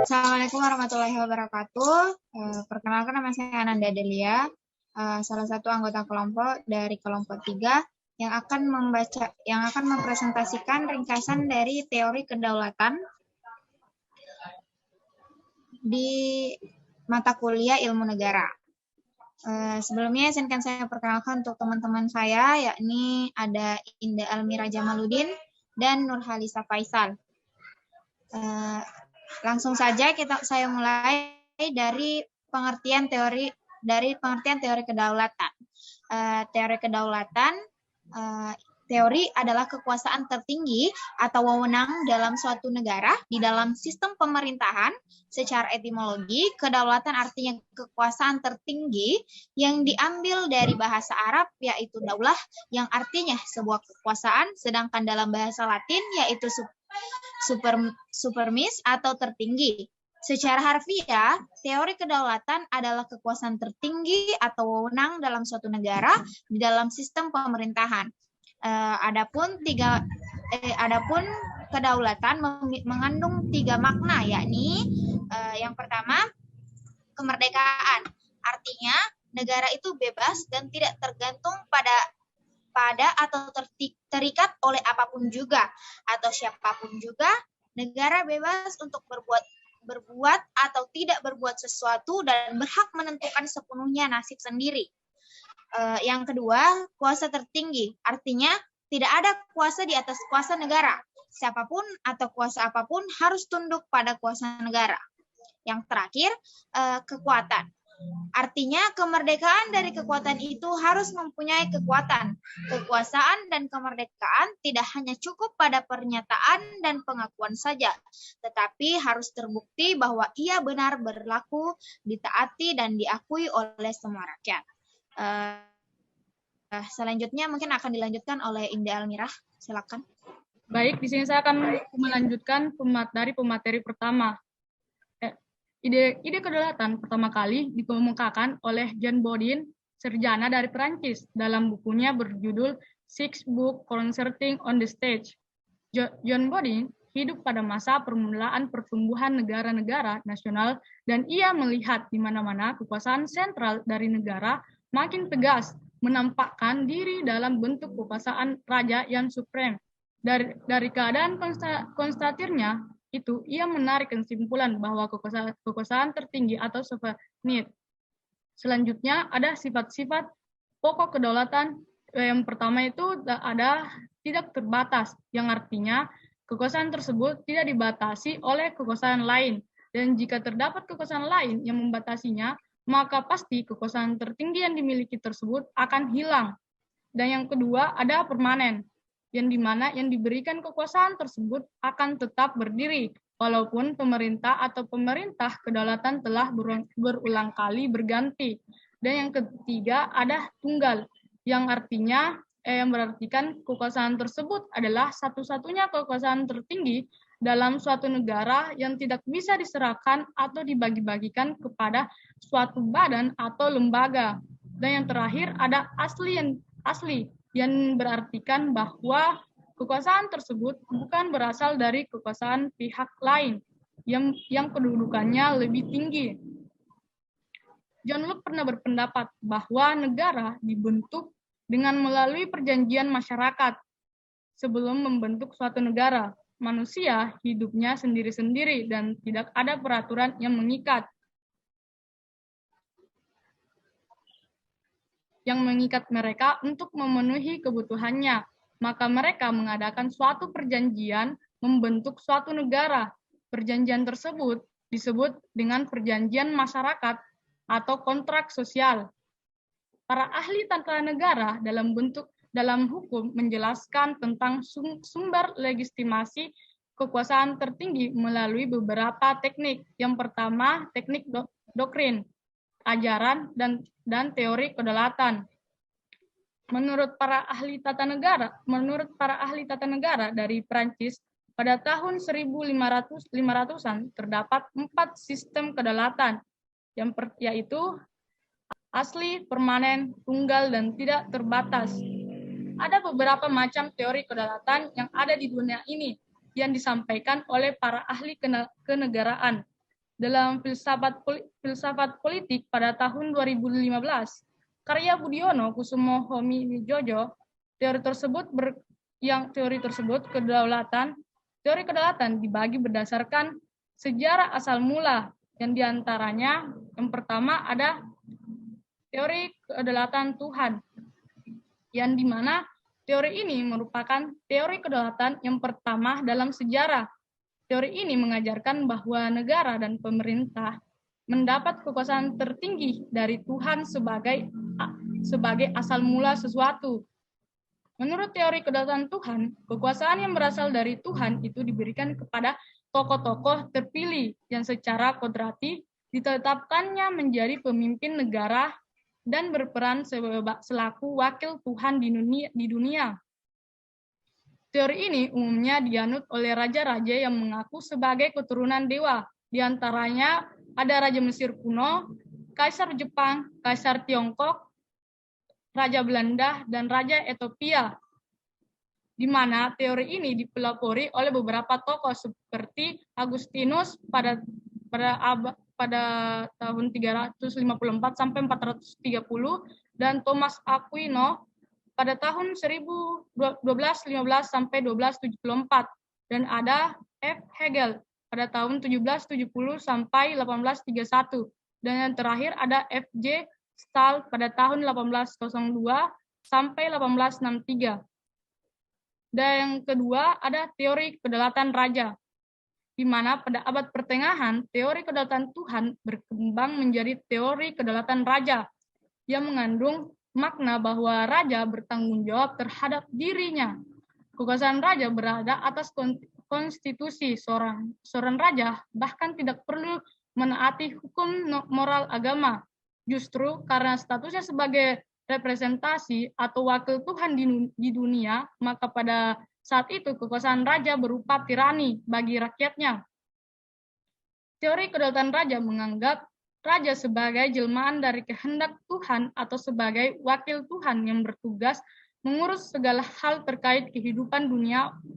Assalamualaikum warahmatullahi wabarakatuh. Perkenalkan, nama saya Ananda Delia, salah satu anggota kelompok dari kelompok 3 yang akan mempresentasikan ringkasan dari teori kedaulatan di mata kuliah ilmu negara. Sebelumnya izinkan saya perkenalkan untuk teman-teman saya, yakni ada Indah Almira Jamaludin dan Nurhalisa Faisal. Langsung saja saya mulai dari pengertian teori kedaulatan. Teori kedaulatan, teori adalah kekuasaan tertinggi atau wewenang dalam suatu negara di dalam sistem pemerintahan. Secara etimologi, kedaulatan artinya kekuasaan tertinggi yang diambil dari bahasa Arab, yaitu daulah, yang artinya sebuah kekuasaan, sedangkan dalam bahasa Latin yaitu supermis atau tertinggi. Secara harfiah, teori kedaulatan adalah kekuasaan tertinggi atau wewenang dalam suatu negara di dalam sistem pemerintahan. Adapun kedaulatan mengandung 3 makna, yakni yang pertama, kemerdekaan. Artinya negara itu bebas dan tidak tergantung pada atau terikat oleh apapun juga atau siapapun juga. Negara bebas untuk berbuat atau tidak berbuat sesuatu dan berhak menentukan sepenuhnya nasib sendiri. Yang kedua, kuasa tertinggi. Artinya tidak ada kuasa di atas kuasa negara. Siapapun atau kuasa apapun harus tunduk pada kuasa negara. Yang terakhir, kekuatan. Artinya kemerdekaan dari kekuatan itu harus mempunyai kekuatan. Kekuasaan dan kemerdekaan tidak hanya cukup pada pernyataan dan pengakuan saja, tetapi harus terbukti bahwa ia benar berlaku, ditaati, dan diakui oleh semua rakyat. Selanjutnya mungkin akan dilanjutkan oleh Indah Almirah. Silakan. Baik, di sini saya akan melanjutkan dari pemateri pertama. Ide kedaulatan pertama kali dikemukakan oleh Jean Bodin, sarjana dari Prancis, dalam bukunya berjudul Six Book Concerting on the Stage. John Bodin hidup pada masa permulaan pertumbuhan negara-negara nasional, dan ia melihat di mana-mana kekuasaan sentral dari negara makin tegas menampakkan diri dalam bentuk kekuasaan raja yang suprem. Dari keadaan konstatirnya itu, ia menarik kesimpulan bahwa kekuasaan tertinggi atau sovereignty. Selanjutnya ada sifat-sifat pokok kedaulatan. Yang pertama itu ada tidak terbatas, yang artinya kekuasaan tersebut tidak dibatasi oleh kekuasaan lain. Dan jika terdapat kekuasaan lain yang membatasinya, maka pasti kekuasaan tertinggi yang dimiliki tersebut akan hilang. Dan yang kedua ada permanen, yang dimana yang diberikan kekuasaan tersebut akan tetap berdiri, walaupun pemerintah atau pemerintah kedaulatan telah berulang kali berganti. Dan yang ketiga ada tunggal, yang artinya yang berartikan kekuasaan tersebut adalah satu-satunya kekuasaan tertinggi dalam suatu negara yang tidak bisa diserahkan atau dibagi-bagikan kepada suatu badan atau lembaga. Dan yang terakhir ada asli, yang berartikan bahwa kekuasaan tersebut bukan berasal dari kekuasaan pihak lain yang kedudukannya lebih tinggi. John Locke pernah berpendapat bahwa negara dibentuk dengan melalui perjanjian masyarakat. Sebelum membentuk suatu negara, manusia hidupnya sendiri-sendiri dan tidak ada peraturan yang mengikat. Yang mengikat mereka untuk memenuhi kebutuhannya, maka mereka mengadakan suatu perjanjian membentuk suatu negara. Perjanjian tersebut disebut dengan perjanjian masyarakat atau kontrak sosial. Para ahli tata negara dalam hukum menjelaskan tentang sumber legitimasi kekuasaan tertinggi melalui beberapa teknik. Yang pertama, teknik doktrin, ajaran, dan teori kedaulatan. Menurut para ahli tata negara dari Prancis, pada tahun 1500-an terdapat 4 sistem kedaulatan, yaitu asli, permanen, tunggal, dan tidak terbatas. Ada beberapa macam teori kedaulatan yang ada di dunia ini yang disampaikan oleh para ahli kenegaraan. dalam filsafat politik pada tahun 2015. Karya Budiono Kusumo Homijojo, teori tersebut teori kedaulatan dibagi berdasarkan sejarah asal mula, yang diantaranya yang pertama ada teori kedaulatan Tuhan, yang dimana teori ini merupakan teori kedaulatan yang pertama dalam sejarah. Teori ini mengajarkan bahwa negara dan pemerintah mendapat kekuasaan tertinggi dari Tuhan sebagai asal mula sesuatu. Menurut teori kedaulatan Tuhan, kekuasaan yang berasal dari Tuhan itu diberikan kepada tokoh-tokoh terpilih yang secara kodrati ditetapkannya menjadi pemimpin negara dan berperan selaku wakil Tuhan di dunia. Teori ini umumnya dianut oleh raja-raja yang mengaku sebagai keturunan dewa. Di antaranya ada Raja Mesir kuno, Kaisar Jepang, Kaisar Tiongkok, Raja Belanda, dan Raja Ethiopia. Di mana teori ini dipelopori oleh beberapa tokoh seperti Agustinus pada tahun 354 sampai 430 dan Thomas Aquino pada tahun 1215 sampai 1274, dan ada F. Hegel pada tahun 1770 sampai 1831, dan yang terakhir ada F. J. Stahl pada tahun 1802 sampai 1863. Dan yang kedua ada teori kedaulatan raja, di mana pada abad pertengahan teori kedaulatan Tuhan berkembang menjadi teori kedaulatan raja yang mengandung makna bahwa raja bertanggung jawab terhadap dirinya. Kekuasaan raja berada atas konstitusi. Seorang raja bahkan tidak perlu menaati hukum moral agama. Justru karena statusnya sebagai representasi atau wakil Tuhan di dunia, maka pada saat itu kekuasaan raja berupa tirani bagi rakyatnya. Teori kedaulatan raja menganggap raja sebagai jelmaan dari kehendak Tuhan atau sebagai wakil Tuhan yang bertugas mengurus segala hal terkait kehidupan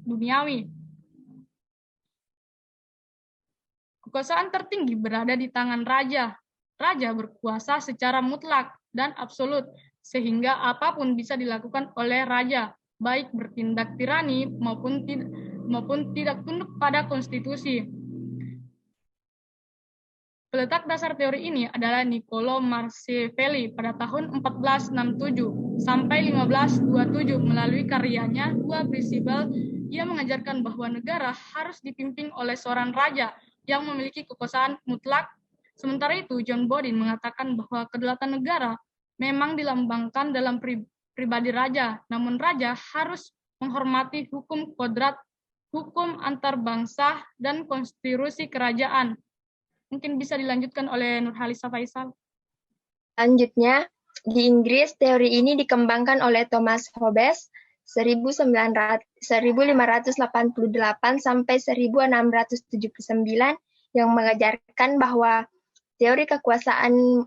duniawi. Kekuasaan tertinggi berada di tangan raja. Raja berkuasa secara mutlak dan absolut, sehingga apapun bisa dilakukan oleh raja, baik bertindak tirani maupun tidak tunduk pada konstitusi. Peletak dasar teori ini adalah Niccolo Machiavelli pada tahun 1467 sampai 1527. Melalui karyanya Dua Prinsipal, ia mengajarkan bahwa negara harus dipimpin oleh seorang raja yang memiliki kekuasaan mutlak. Sementara itu, John Bodin mengatakan bahwa kedaulatan negara memang dilambangkan dalam pribadi raja, namun raja harus menghormati hukum kodrat, hukum antar bangsa, dan konstitusi kerajaan. Mungkin bisa dilanjutkan oleh Nurhalisa Faisal. Selanjutnya, di Inggris, teori ini dikembangkan oleh Thomas Hobbes 1588 sampai 1679 yang mengajarkan bahwa teori kekuasaan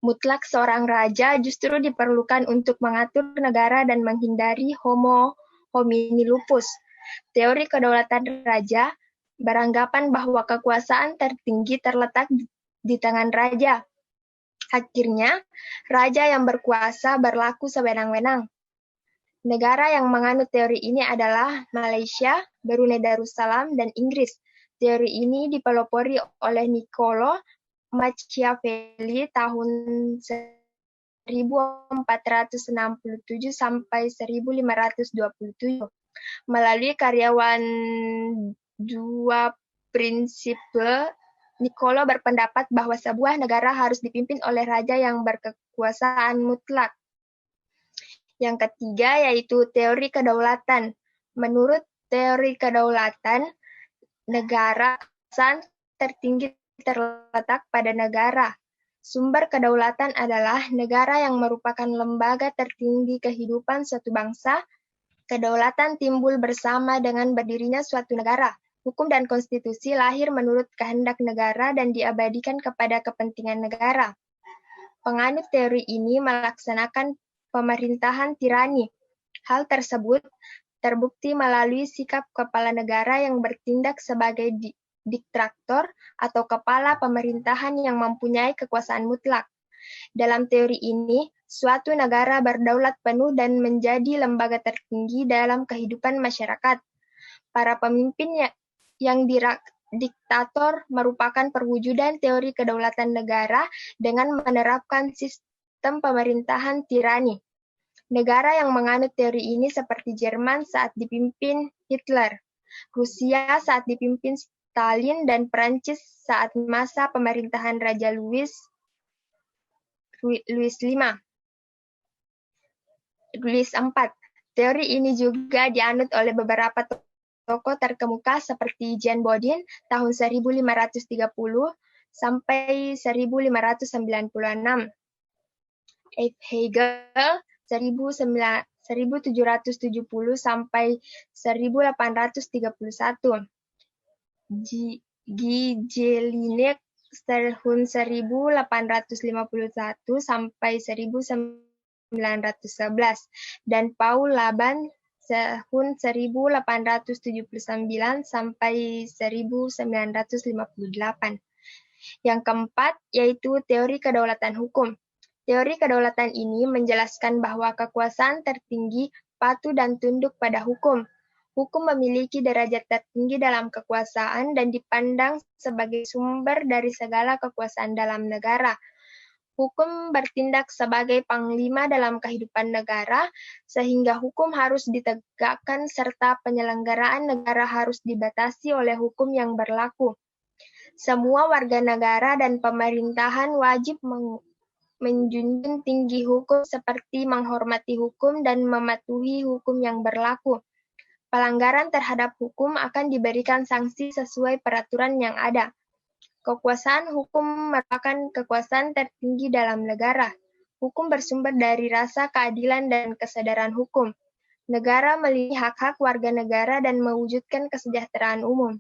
mutlak seorang raja justru diperlukan untuk mengatur negara dan menghindari homo homini lupus. Teori kedaulatan raja beranggapan bahwa kekuasaan tertinggi terletak di tangan raja. Akhirnya, raja yang berkuasa berlaku sewenang-wenang. Negara yang menganut teori ini adalah Malaysia, Brunei Darussalam, dan Inggris. Teori ini dipelopori oleh Niccolo Machiavelli tahun 1467 sampai 1527. Melalui karyawan Dua Prinsipal, Niccolo berpendapat bahwa sebuah negara harus dipimpin oleh raja yang berkekuasaan mutlak. Yang ketiga yaitu teori kedaulatan. Menurut teori kedaulatan, negara kekuasaan tertinggi terletak pada negara. Sumber kedaulatan adalah negara yang merupakan lembaga tertinggi kehidupan suatu bangsa. Kedaulatan timbul bersama dengan berdirinya suatu negara. Hukum dan konstitusi lahir menurut kehendak negara dan diabadikan kepada kepentingan negara. Penganut teori ini melaksanakan pemerintahan tirani. Hal tersebut terbukti melalui sikap kepala negara yang bertindak sebagai diktator atau kepala pemerintahan yang mempunyai kekuasaan mutlak. Dalam teori ini, suatu negara berdaulat penuh dan menjadi lembaga tertinggi dalam kehidupan masyarakat. Para pemimpin yang diktator merupakan perwujudan teori kedaulatan negara dengan menerapkan sistem pemerintahan tirani. Negara yang menganut teori ini seperti Jerman saat dipimpin Hitler, Rusia saat dipimpin Stalin, dan Perancis saat masa pemerintahan Raja Louis IV. Teori ini juga dianut oleh beberapa tokoh terkemuka seperti Jean Bodin tahun 1530 sampai 1596, F. Hegel 1770 sampai 1831, Guy Jelinek tahun 1851 sampai 1911, dan Paul Laban tahun 1879 sampai 1958. Yang keempat, yaitu teori kedaulatan hukum. Teori kedaulatan ini menjelaskan bahwa kekuasaan tertinggi patuh dan tunduk pada hukum. Hukum memiliki derajat tertinggi dalam kekuasaan dan dipandang sebagai sumber dari segala kekuasaan dalam negara. Hukum bertindak sebagai panglima dalam kehidupan negara, sehingga hukum harus ditegakkan serta penyelenggaraan negara harus dibatasi oleh hukum yang berlaku. Semua warga negara dan pemerintahan wajib menjunjung tinggi hukum seperti menghormati hukum dan mematuhi hukum yang berlaku. Pelanggaran terhadap hukum akan diberikan sanksi sesuai peraturan yang ada. Kekuasaan hukum merupakan kekuasaan tertinggi dalam negara. Hukum bersumber dari rasa keadilan dan kesadaran hukum. Negara melindungi hak-hak warga negara dan mewujudkan kesejahteraan umum.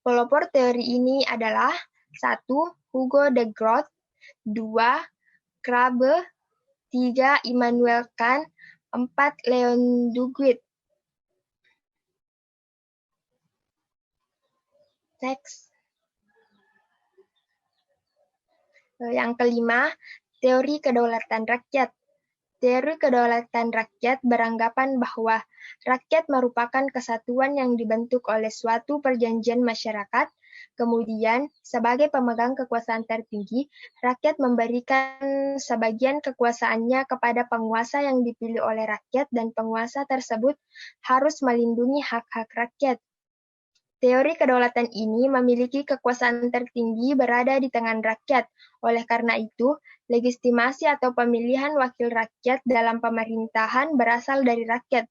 Pelopor teori ini adalah 1. Hugo de Groot, 2. Krabbe, 3. Immanuel Kant, 4. Leon Duguid. Next. Yang kelima, teori kedaulatan rakyat. Teori kedaulatan rakyat beranggapan bahwa rakyat merupakan kesatuan yang dibentuk oleh suatu perjanjian masyarakat. Kemudian, sebagai pemegang kekuasaan tertinggi, rakyat memberikan sebagian kekuasaannya kepada penguasa yang dipilih oleh rakyat, dan penguasa tersebut harus melindungi hak-hak rakyat. Teori kedaulatan ini memiliki kekuasaan tertinggi berada di tangan rakyat. Oleh karena itu, legitimasi atau pemilihan wakil rakyat dalam pemerintahan berasal dari rakyat.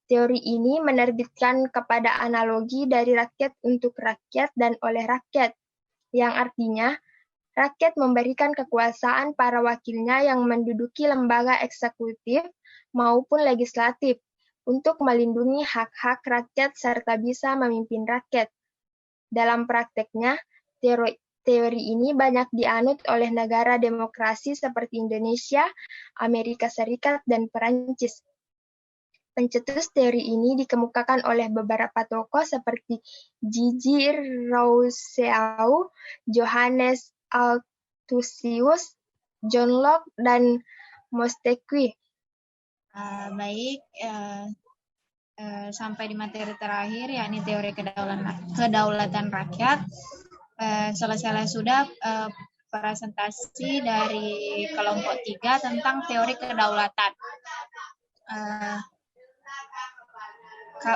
Teori ini menerbitkan kepada analogi dari rakyat untuk rakyat dan oleh rakyat, yang artinya rakyat memberikan kekuasaan para wakilnya yang menduduki lembaga eksekutif maupun legislatif untuk melindungi hak-hak rakyat serta bisa memimpin rakyat. Dalam prakteknya, teori ini banyak dianut oleh negara demokrasi seperti Indonesia, Amerika Serikat, dan Perancis. Pencetus teori ini dikemukakan oleh beberapa tokoh seperti Gigi Rousseau, Johannes Althusius, John Locke, dan Montesquieu. Baik, sampai di materi terakhir, yakni teori kedaulatan rakyat. Selesai sudah presentasi dari kelompok 3 tentang teori kedaulatan.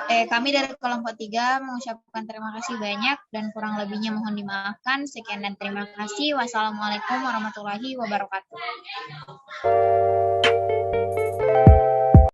Kami dari kelompok 3 mengucapkan terima kasih banyak dan kurang lebihnya mohon dimaafkan. Sekian dan terima kasih. Wassalamualaikum warahmatullahi wabarakatuh.